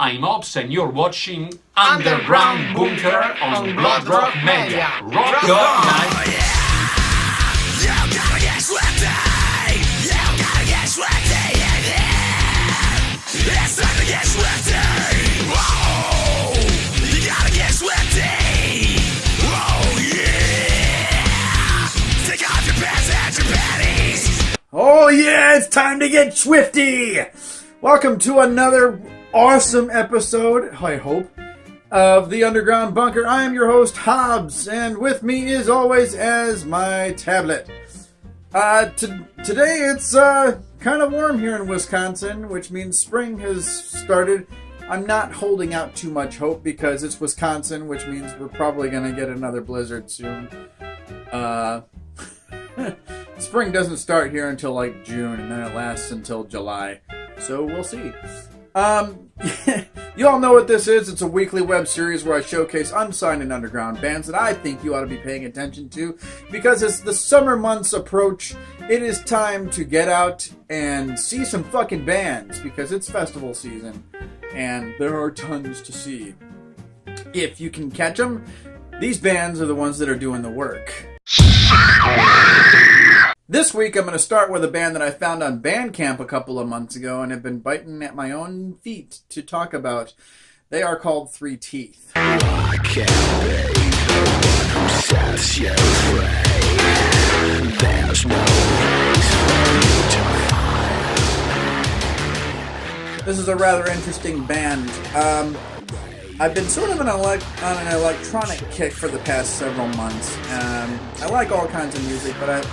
I'm Ops and you're watching Underground Bunker on Bloodrock Media. Rock on, man! You gotta get schwifty! You gotta get schwifty! It's time to get schwifty! Whoa! You gotta get schwifty! Oh yeah! Take off your pants and your panties! Oh yeah, it's time to get schwifty! Welcome to another awesome episode, I hope, of the Underground Bunker. I am your host, Hobbs, and with me, as always, as my tablet. Today it's kind of warm here in Wisconsin, which means spring has started. I'm not holding out too much hope because it's Wisconsin, which means we're probably going to get another blizzard soon. Spring doesn't start here until like June, and then it lasts until July. So we'll see. You all know what this is. It's a weekly web series where I showcase unsigned and underground bands that I think you ought to be paying attention to. Because as the summer months approach, it is time to get out and see some fucking bands. Because it's festival season, and there are tons to see. If you can catch them, these bands are the ones that are doing the work. This week, I'm going to start with a band that I found on Bandcamp a couple of months ago and have been biting at my own feet to talk about. They are called THIRTIETH. I can't be the one who sets you free. There's no place for you to hide. This is a rather interesting band. I've been sort of on an electronic kick for the past several months. I like all kinds of music, but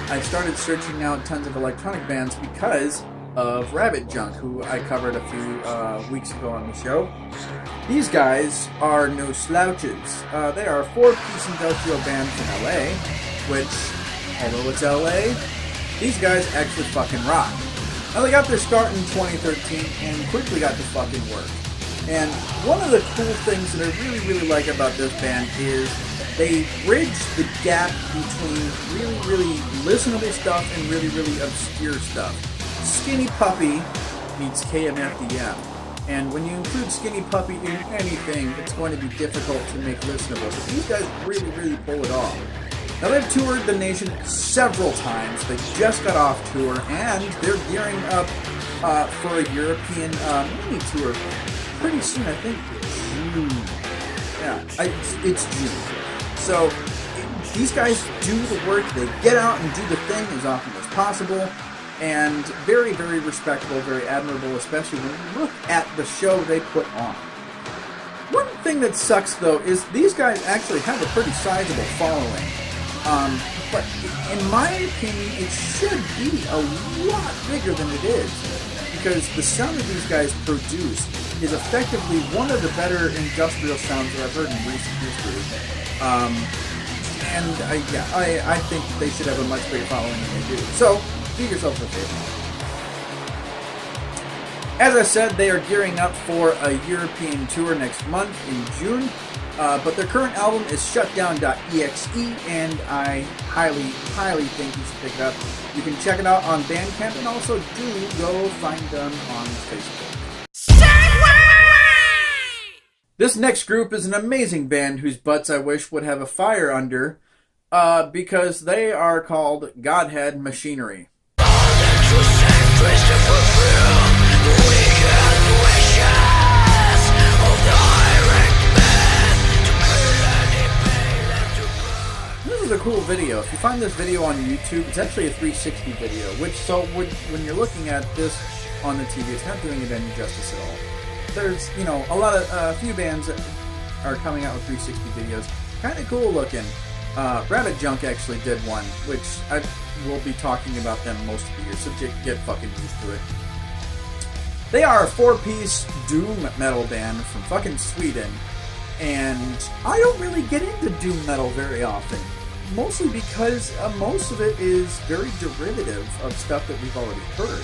I started searching out tons of electronic bands because of Rabbit Junk, who I covered a few weeks ago on the show. These guys are no slouches. They are a 4-piece industrial band from LA, which, although it's LA, these guys actually fucking rock. Now, they got their start in 2013 and quickly got to fucking work. And one of the cool things that I really, really like about this band is they bridge the gap between really, really listenable stuff and really, really obscure stuff. Skinny Puppy meets KMFDM. And when you include Skinny Puppy in anything, it's going to be difficult to make listenable. But these guys really, really pull it off. Now, they've toured the nation several times. They just got off tour, and they're gearing up for a European mini tour pretty soon. I think June. Yeah, it's June. So, these guys do the work, they get out and do the thing as often as possible, and very, very respectable, very admirable, especially when you look at the show they put on. One thing that sucks, though, is these guys actually have a pretty sizable following. But in my opinion, it should be a lot bigger than it is, because the sound that these guys produce is effectively one of the better industrial sounds that I've heard in recent history. And I think they should have a much bigger following than they do. So, do yourself a favor. As I said, they are gearing up for a European tour next month in June. But their current album is shutdown.exe, and I highly, highly think you should pick it up. You can check it out on Bandcamp, and also do go find them on Facebook. This next group is an amazing band whose butts I wish would have a fire under, because they are called Godhead Machinery. This is a cool video. If you find this video on YouTube, it's actually a 360 video, which, so when you're looking at this on the TV, it's not doing it any justice at all. There's, a few bands that are coming out with 360 videos. Kind of cool looking. Rabbit Junk actually did one, which I will be talking about them most of the year, so get fucking used to it. They are a 4-piece doom metal band from fucking Sweden, and I don't really get into doom metal very often. Mostly because most of it is very derivative of stuff that we've already heard.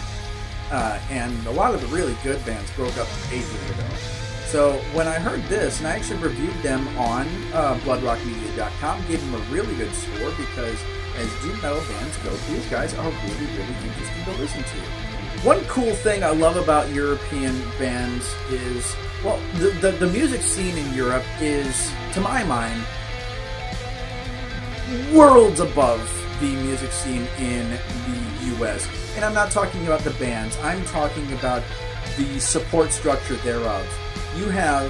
And a lot of the really good bands broke up ages ago. So when I heard this, and I actually reviewed them on bloodrockmedia.com, gave them a really good score because as doom metal bands go, these guys are really, really interesting to listen to. One cool thing I love about European bands is, well, the music scene in Europe is, to my mind, worlds above the music scene in the US. And I'm not talking about the bands, I'm talking about the support structure thereof. You have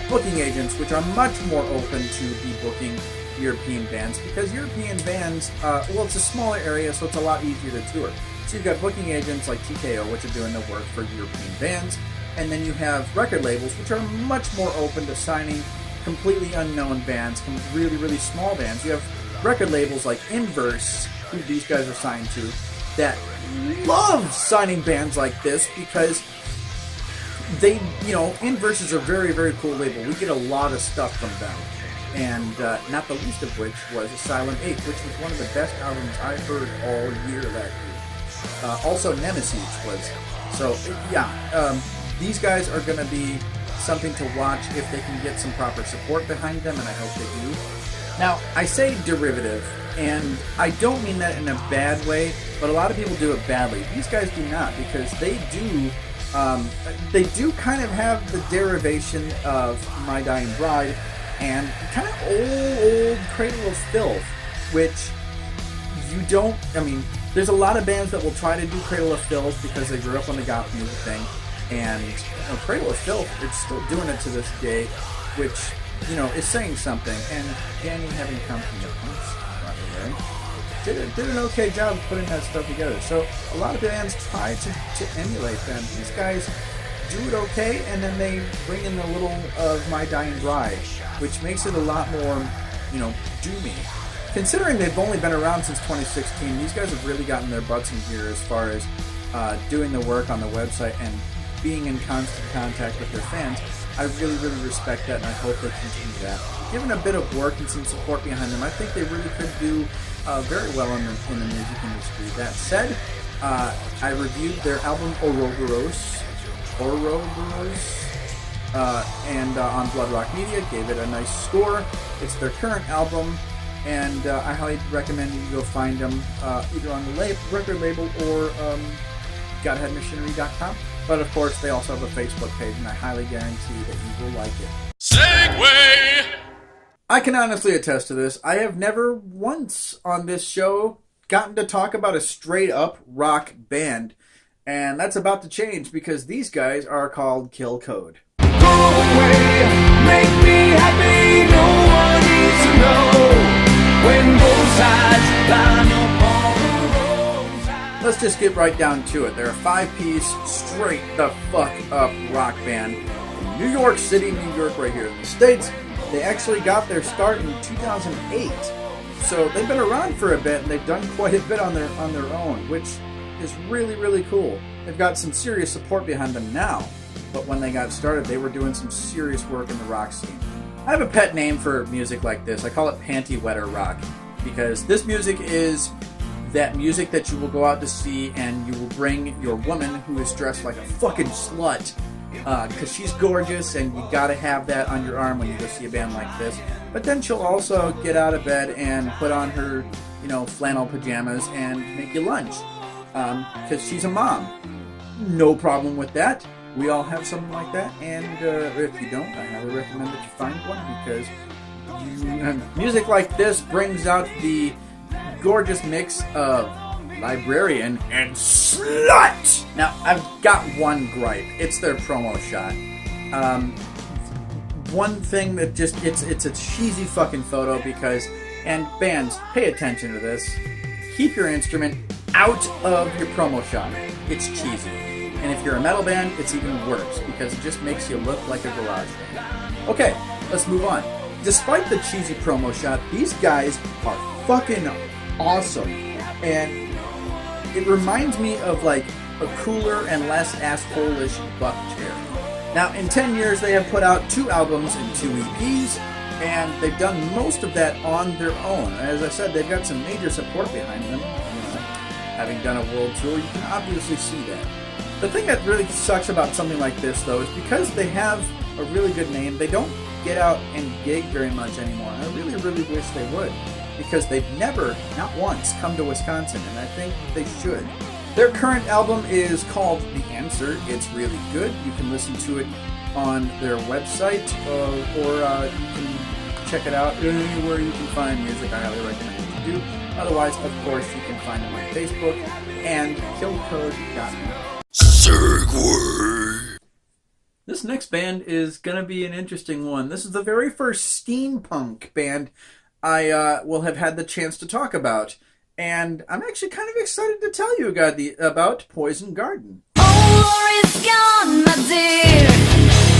booking agents, which are much more open to be booking European bands, because European bands, well, it's a smaller area, so it's a lot easier to tour. So you've got booking agents like TKO, which are doing the work for European bands, and then you have record labels, which are much more open to signing completely unknown bands, really, really small bands. You have record labels like Inverse, who these guys are signed to, that love signing bands like this because they, you know, Inverse is a very, very cool label. We get a lot of stuff from them. And not the least of which was Asylum 8, which was one of the best albums I heard all year that year. Also, Nemesis was. So, yeah, these guys are going to be something to watch if they can get some proper support behind them, and I hope they do. Now, I say derivative, and I don't mean that in a bad way, but a lot of people do it badly. These guys do not, because they do kind of have the derivation of My Dying Bride and kind of old Cradle of Filth, which you don't, I mean, there's a lot of bands that will try to do Cradle of Filth because they grew up on the goth music thing, and you know, Cradle of Filth, it's still doing it to this day, which, you know, is saying something. And Danny, having come from the punks, did an okay job of putting that stuff together. So a lot of bands try to emulate them. These guys do it okay, and then they bring in a little of My Dying Bride, which makes it a lot more, you know, doomy. Considering they've only been around since 2016, these guys have really gotten their butts in gear as far as doing the work on the website and being in constant contact with their fans. I really, really respect that, and I hope they continue that. Given a bit of work and some support behind them, I think they really could do very well in the music industry. That said, I reviewed their album Ouroboros, and on Bloodrock Media, gave it a nice score. It's their current album, and I highly recommend you go find them either on the record label or GodheadMachinery.com. But of course, they also have a Facebook page, and I highly guarantee that you will like it. Segway! I can honestly attest to this. I have never once on this show gotten to talk about a straight-up rock band. And that's about to change because these guys are called Kill Code. Go away, make me happy, no one needs to know when both sides line up on the roadside. Let's just get right down to it. They're a 5-piece, straight the fuck up rock band from New York City, New York, right here in the States. They actually got their start in 2008. So they've been around for a bit, and they've done quite a bit on their own, which is really, really cool. They've got some serious support behind them now, but when they got started, they were doing some serious work in the rock scene. I have a pet name for music like this. I call it panty wetter rock, because this music is that music that you will go out to see and you will bring your woman who is dressed like a fucking slut, because she's gorgeous and you gotta have that on your arm when you go see a band like this. But then she'll also get out of bed and put on her, you know, flannel pajamas and make you lunch. Because she's a mom. No problem with that. We all have something like that, and if you don't, I highly recommend that you find one, because music like this brings out the gorgeous mix of librarian and slut. Now, I've got one gripe. It's their promo shot. One thing that just, it's a cheesy fucking photo because, and bands, pay attention to this. Keep your instrument out of your promo shot. It's cheesy. And if you're a metal band, it's even worse because it just makes you look like a garage band. Okay, let's move on. Despite the cheesy promo shot, these guys are fucking awesome. And it reminds me of like a cooler and less asshole-ish Buck Cherry. Now, in 10 years, they have put out 2 albums and 2 EPs, and they've done most of that on their own. As I said, they've got some major support behind them. Having done a world tour, you can obviously see that. The thing that really sucks about something like this, though, is because they have a really good name, they don't get out and gig very much anymore. And I really, really wish they would, because they've never, not once, come to Wisconsin, and I think they should. Their current album is called The Answer. It's really good. You can listen to it on their website, or you can check it out anywhere you can find music. I highly recommend that you do. Otherwise, of course, you can find them on Facebook and killcode.net. Segway. This next band is going to be an interesting one. This is the very first steampunk band I will have had the chance to talk about. And I'm actually kind of excited to tell you about Poison Garden. Oh, war is gone, my dear.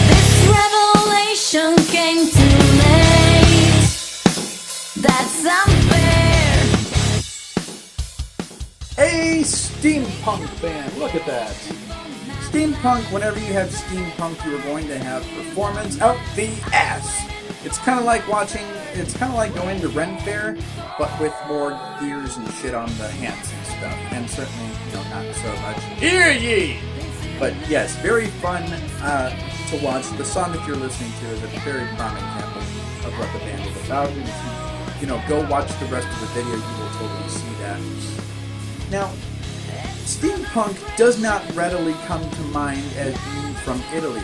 This revelation came too late. That's unfair. A steampunk band. Look at that. Steampunk, whenever you have steampunk, you are going to have performance out the ass. It's kind of like going to Ren Fair, but with more gears and shit on the hands and stuff. And certainly, not so much. Hear ye! But yes, very fun to watch. The song that you're listening to is a very prime example of what the band is about. And if you go watch the rest of the video, you will totally see that. Now, steampunk does not readily come to mind as being from Italy.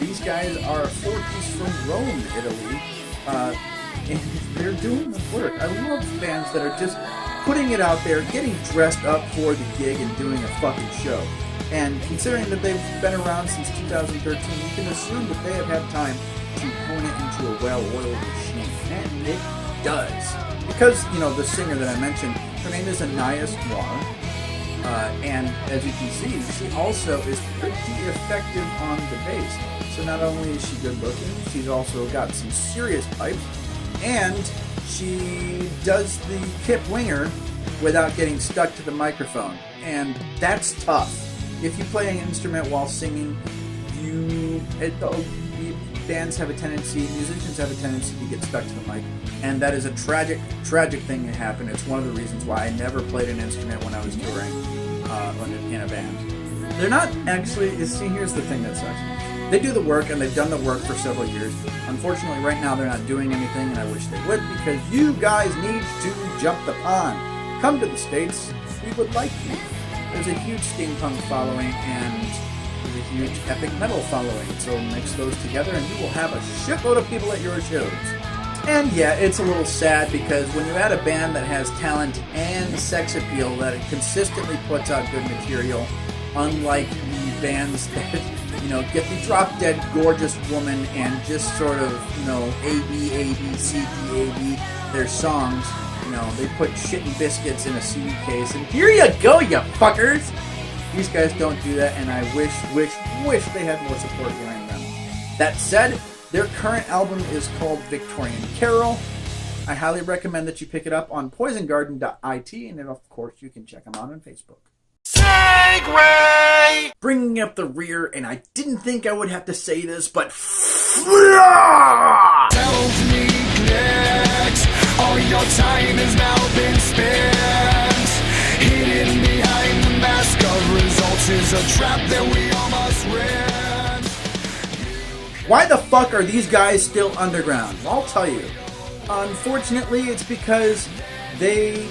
These guys are 4-piece from Rome, Italy, and they're doing the work. I love bands that are just putting it out there, getting dressed up for the gig, and doing a fucking show. And considering that they've been around since 2013, you can assume that they have had time to hone it into a well-oiled machine. And it does. Because, the singer that I mentioned, her name is Anais Noir. And as you can see, she also is pretty effective on the bass. So not only is she good looking, she's also got some serious pipes, and she does the kip winger without getting stuck to the microphone. And that's tough. If you play an instrument while singing, musicians have a tendency to get stuck to the mic. And that is a tragic thing to happen. It's one of the reasons why I never played an instrument when I was touring in a band. They're not actually, here's the thing that sucks. They do the work, and they've done the work for several years. Unfortunately, right now they're not doing anything, and I wish they would, because you guys need to jump the pond. Come to the States. We would like you. There's a huge steampunk following, and there's a huge epic metal following. So mix those together, and you will have a shitload of people at your shows. And yeah, it's a little sad, because when you add a band that has talent and sex appeal, that it consistently puts out good material, unlike the bands that, get the drop-dead gorgeous woman and just sort of, A, B, A, B, C, D, A, B, their songs, they put shit and biscuits in a CD case, and here you go, you fuckers! These guys don't do that, and I wish they had more support behind them. That said, their current album is called Victorian Carol. I highly recommend that you pick it up on poisongarden.it, and then, of course, you can check them out on Facebook. Segway! Bringing up the rear, and I didn't think I would have to say this, but Self-neglect. All your time has now been spent. Hidden behind the mask of results is a trap that we all must rent. Why the fuck are these guys still underground? I'll tell you. Unfortunately, it's because they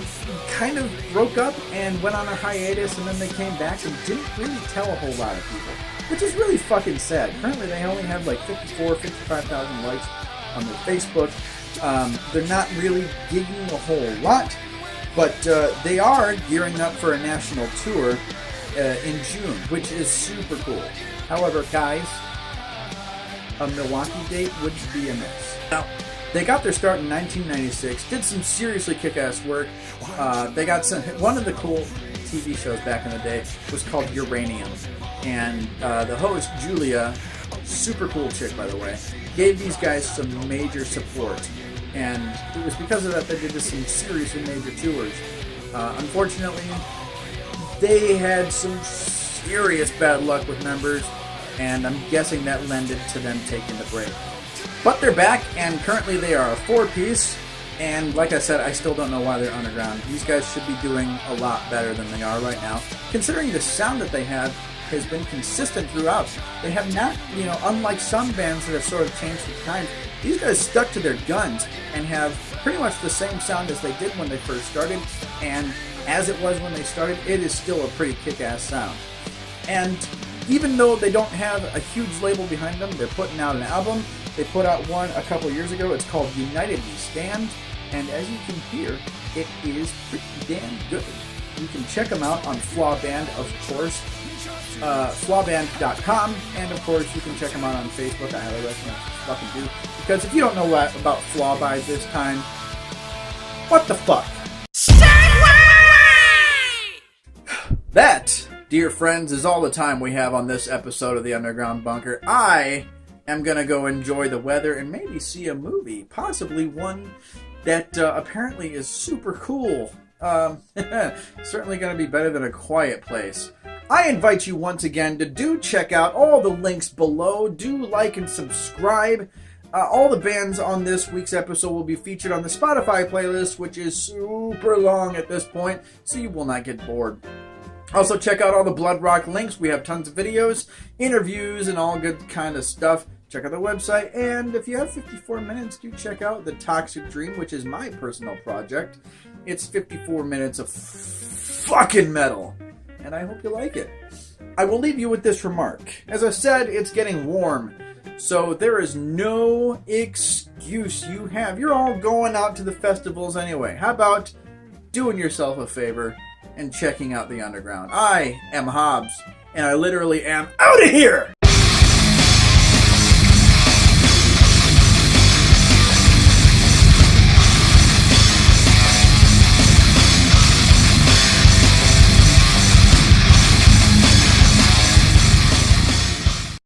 kind of broke up and went on a hiatus, and then they came back and didn't really tell a whole lot of people, which is really fucking sad. Currently, they only have like 55,000 likes on their Facebook. They're not really gigging a whole lot, but they are gearing up for a national tour in June, which is super cool. However, guys, a Milwaukee date wouldn't be amiss. Now, they got their start in 1996, did some seriously kick-ass work. They got one of the cool TV shows back in the day was called Uranium. And the host, Julia, super cool chick, by the way, gave these guys some major support. And it was because of that they did some seriously major tours. Unfortunately, they had some serious bad luck with members, and I'm guessing that lended to them taking the break. But they're back, and currently they are a 4-piece, and like I said, I still don't know why they're underground. These guys should be doing a lot better than they are right now, considering the sound that they have has been consistent throughout. They have not, unlike some bands that have sort of changed with times, these guys stuck to their guns and have pretty much the same sound as they did when they first started, and as it was when they started, it is still a pretty kick-ass sound. And even though they don't have a huge label behind them, they're putting out an album. They put out one a couple years ago. It's called United We Stand. And as you can hear, it is pretty damn good. You can check them out on FLOOOR, of course, FLOOOR.com, and of course you can check them out on Facebook. I highly recommend you fucking do, because if you don't know what about FLOOOR by this time, what the fuck? That, dear friends, is all the time we have on this episode of The Underground Bunker. I am gonna go enjoy the weather and maybe see a movie, possibly one that apparently is super cool. Certainly going to be better than A Quiet Place. I invite you once again to do check out all the links below. Do like and subscribe. All the bands on this week's episode will be featured on the Spotify playlist, which is super long at this point, so you will not get bored. Also, check out all the Bloodrock links. We have tons of videos, interviews, and all good kind of stuff. Check out the website, and if you have 54 minutes, do check out The Toxic Dream, which is my personal project. It's 54 minutes of fucking metal, and I hope you like it. I will leave you with this remark. As I said, it's getting warm, so there is no excuse you have. You're all going out to the festivals anyway. How about doing yourself a favor and checking out the underground? I am Hobbs, and I literally am out of here!